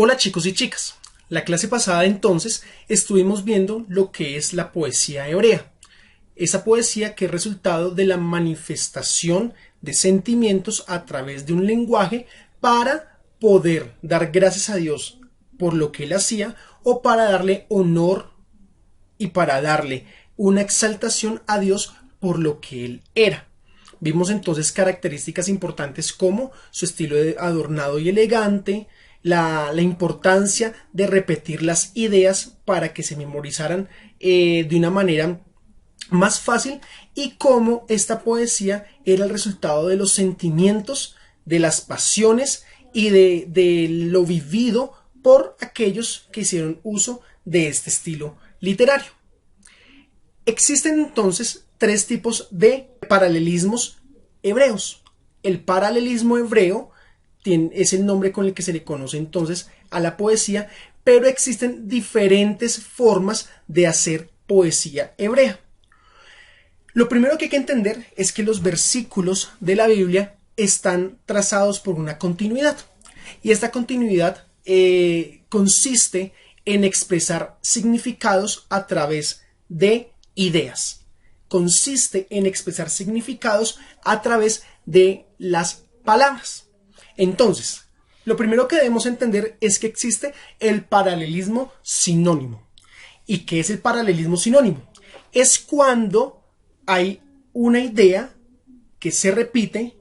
Hola chicos y chicas, la clase pasada entonces estuvimos viendo lo que es la poesía hebrea, esa poesía que es resultado de la manifestación de sentimientos a través de un lenguaje para poder dar gracias a Dios por lo que él hacía o para darle honor y para darle una exaltación a Dios por lo que él era. Vimos entonces características importantes como su estilo adornado y elegante, la importancia de repetir las ideas para que se memorizaran de una manera más fácil y cómo esta poesía era el resultado de los sentimientos, de las pasiones y de lo vivido por aquellos que hicieron uso de este estilo literario. Existen entonces tres tipos de paralelismos hebreos. El paralelismo hebreo es el nombre con el que se le conoce entonces a la poesía, pero existen diferentes formas de hacer poesía hebrea. Lo primero que hay que entender es que los versículos de la Biblia están trazados por una continuidad, y esta continuidad consiste en expresar significados a través de ideas. Consiste en expresar significados a través de las palabras. Entonces, lo primero que debemos entender es que existe el paralelismo sinónimo. ¿Y qué es el paralelismo sinónimo? Es cuando hay una idea que se repite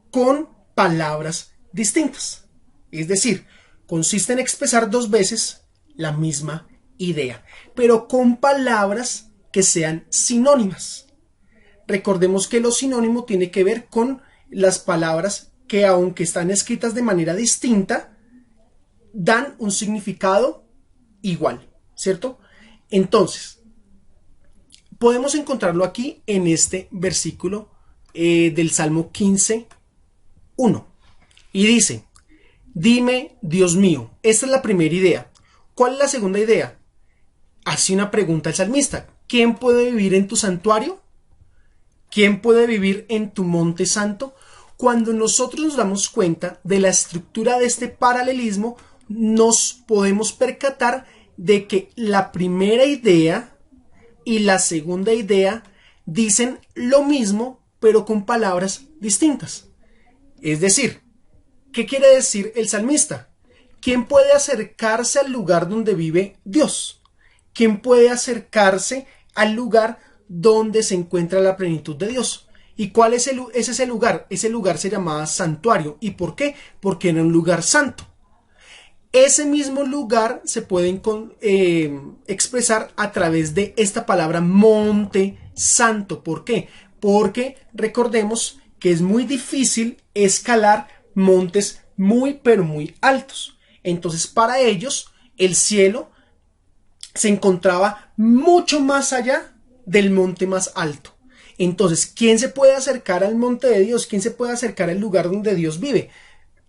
con palabras distintas. Es decir, consiste en expresar dos veces la misma idea, pero con palabras que sean sinónimas. Recordemos que lo sinónimo tiene que ver con las palabras que, aunque están escritas de manera distinta, dan un significado igual, ¿cierto? Entonces, podemos encontrarlo aquí en este versículo del Salmo 15:1. Y dice: dime, Dios mío. Esta es la primera idea. ¿Cuál es la segunda idea? Hace una pregunta al salmista: ¿quién puede vivir en tu santuario? ¿Quién puede vivir en tu monte santo? Cuando nosotros nos damos cuenta de la estructura de este paralelismo, nos podemos percatar de que la primera idea y la segunda idea dicen lo mismo, pero con palabras distintas. Es decir, ¿qué quiere decir el salmista? ¿Quién puede acercarse al lugar donde vive Dios? ¿Quién puede acercarse al lugar donde se encuentra la plenitud de Dios? ¿Y cuál es ese lugar? Ese lugar se llamaba santuario. ¿Y por qué? Porque era un lugar santo. Ese mismo lugar se puede expresar a través de esta palabra monte santo. ¿Por qué? Porque recordemos que es muy difícil escalar montes muy pero muy altos. Entonces, para ellos el cielo se encontraba mucho más allá del monte más alto. Entonces, ¿quién se puede acercar al monte de Dios? ¿Quién se puede acercar al lugar donde Dios vive?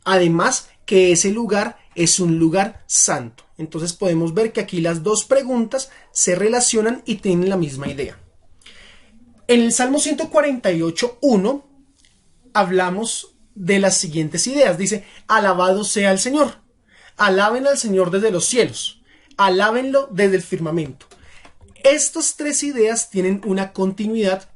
Además, que ese lugar es un lugar santo. Entonces podemos ver que aquí las dos preguntas se relacionan y tienen la misma idea. En el Salmo 148:1 hablamos de las siguientes ideas. Dice: alabado sea el Señor. Alábenlo al Señor desde los cielos. Alábenlo desde el firmamento. Estas tres ideas tienen una continuidad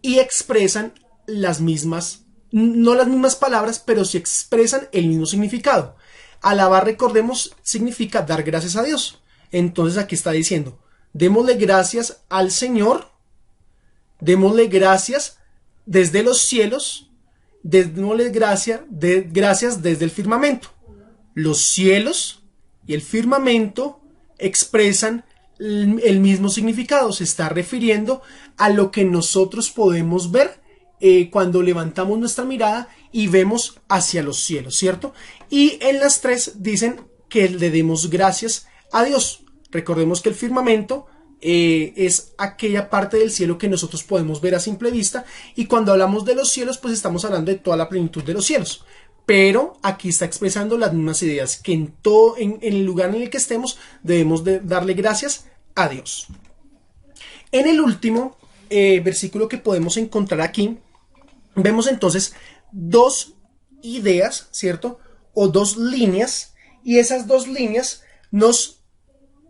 y expresan las mismas, no las mismas palabras, pero sí expresan el mismo significado. Alabar, recordemos, significa dar gracias a Dios. Entonces aquí está diciendo: démosle gracias al Señor, démosle gracias desde los cielos, démosle gracias desde el firmamento. Los cielos y el firmamento expresan el mismo significado. Se está refiriendo a lo que nosotros podemos ver cuando levantamos nuestra mirada y vemos hacia los cielos, ¿cierto? Y en las tres dicen que le demos gracias a Dios. Recordemos que el firmamento es aquella parte del cielo que nosotros podemos ver a simple vista, y cuando hablamos de los cielos, pues estamos hablando de toda la plenitud de los cielos. Pero aquí está expresando las mismas ideas, que en el lugar en el que estemos debemos de darle gracias a Dios. En el último versículo que podemos encontrar aquí, vemos entonces dos ideas, ¿cierto? O dos líneas Y esas dos líneas nos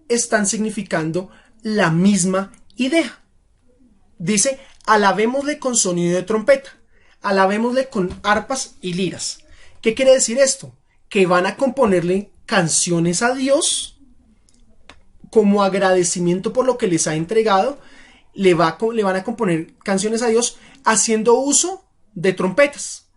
están significando la misma idea. Dice, alabémosle con sonido de trompeta, alabémosle con arpas y liras. ¿Qué quiere decir esto? Que van a componerle canciones a Dios como agradecimiento por lo que les ha entregado. Le van a componer canciones a Dios haciendo uso de trompetas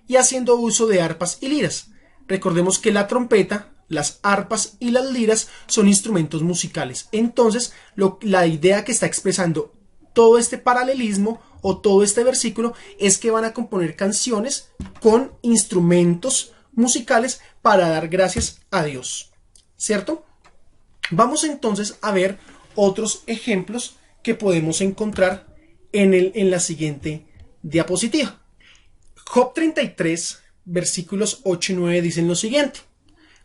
y haciendo uso de arpas y liras. Recordemos que la trompeta, las arpas y las liras son instrumentos musicales. Entonces, la idea que está expresando todo este paralelismo o todo este versículo es que van a componer canciones con instrumentos musicales para dar gracias a Dios, ¿cierto? Vamos entonces a ver otros ejemplos que podemos encontrar en la siguiente diapositiva. Job 33, versículos 8 y 9 dicen lo siguiente.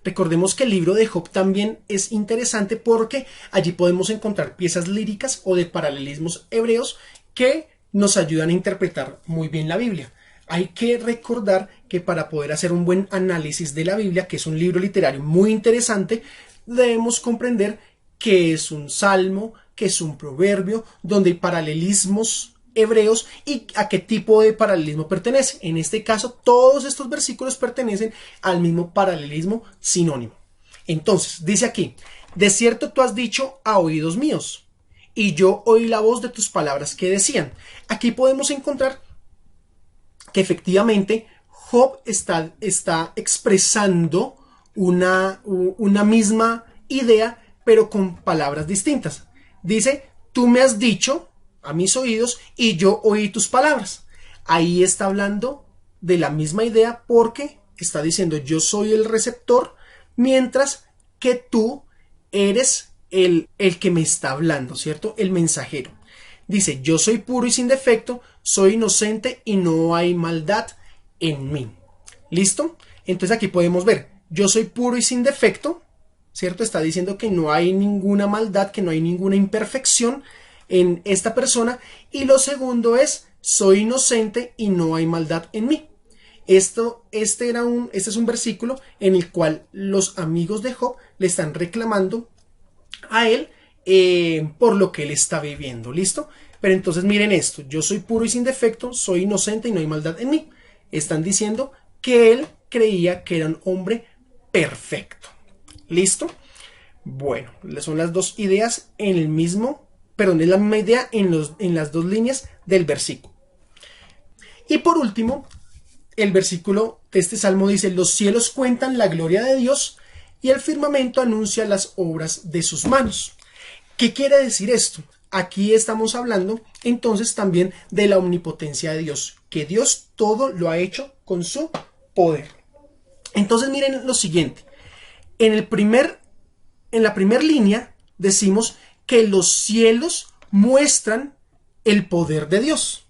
Recordemos que el libro de Job también es interesante porque allí podemos encontrar piezas líricas o de paralelismos hebreos que nos ayudan a interpretar muy bien la Biblia. Hay que recordar que para poder hacer un buen análisis de la Biblia, que es un libro literario muy interesante, debemos comprender qué es un salmo, qué es un proverbio, donde hay paralelismos hebreos y a qué tipo de paralelismo pertenece. En este caso, todos estos versículos pertenecen al mismo paralelismo sinónimo. Entonces, dice aquí, de cierto tú has dicho a oídos míos, y yo oí la voz de tus palabras que decían. Aquí podemos encontrar que efectivamente Job está expresando una misma idea, pero con palabras distintas. Dice, tú me has dicho a mis oídos y yo oí tus palabras. Ahí está hablando de la misma idea porque está diciendo yo soy el receptor, mientras que tú eres el que me está hablando, ¿cierto? El mensajero. Dice, yo soy puro y sin defecto, soy inocente y no hay maldad en mí. ¿Listo? Entonces aquí podemos ver, yo soy puro y sin defecto, ¿cierto? Está diciendo que no hay ninguna maldad, que no hay ninguna imperfección en esta persona. Y lo segundo es, soy inocente y no hay maldad en mí. Este es un versículo en el cual los amigos de Job le están reclamando a él por lo que él está viviendo, ¿listo? Pero entonces miren esto, yo soy puro y sin defecto, soy inocente y no hay maldad en mí. Están diciendo que él creía que era un hombre perfecto, ¿listo? Bueno, son las dos ideas en el mismo, perdón, es la misma idea en las dos líneas del versículo. Y por último, el versículo de este salmo dice, los cielos cuentan la gloria de Dios y el firmamento anuncia las obras de sus manos. ¿Qué quiere decir esto? Aquí estamos hablando entonces también de la omnipotencia de Dios, que Dios todo lo ha hecho con su poder. Entonces miren lo siguiente, en la primera línea decimos que los cielos muestran el poder de Dios.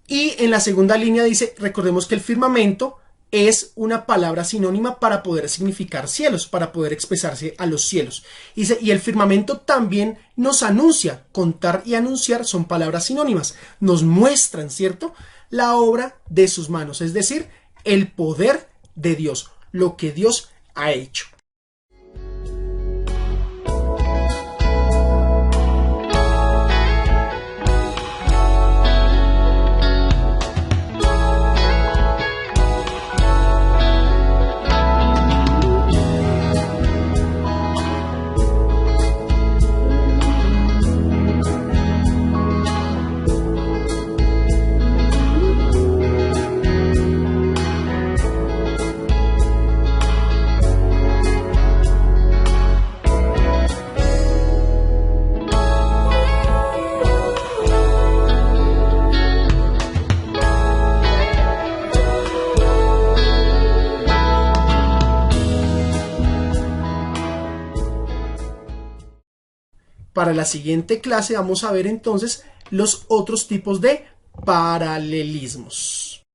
Y en la segunda línea dice, recordemos que el firmamento es una palabra sinónima para poder significar cielos, para poder expresarse a los cielos. Y el firmamento también nos anuncia, contar y anunciar son palabras sinónimas, nos muestran, ¿cierto?, la obra de sus manos, es decir, el poder de Dios, lo que Dios ha hecho. Para la siguiente clase vamos a ver entonces los otros tipos de paralelismos.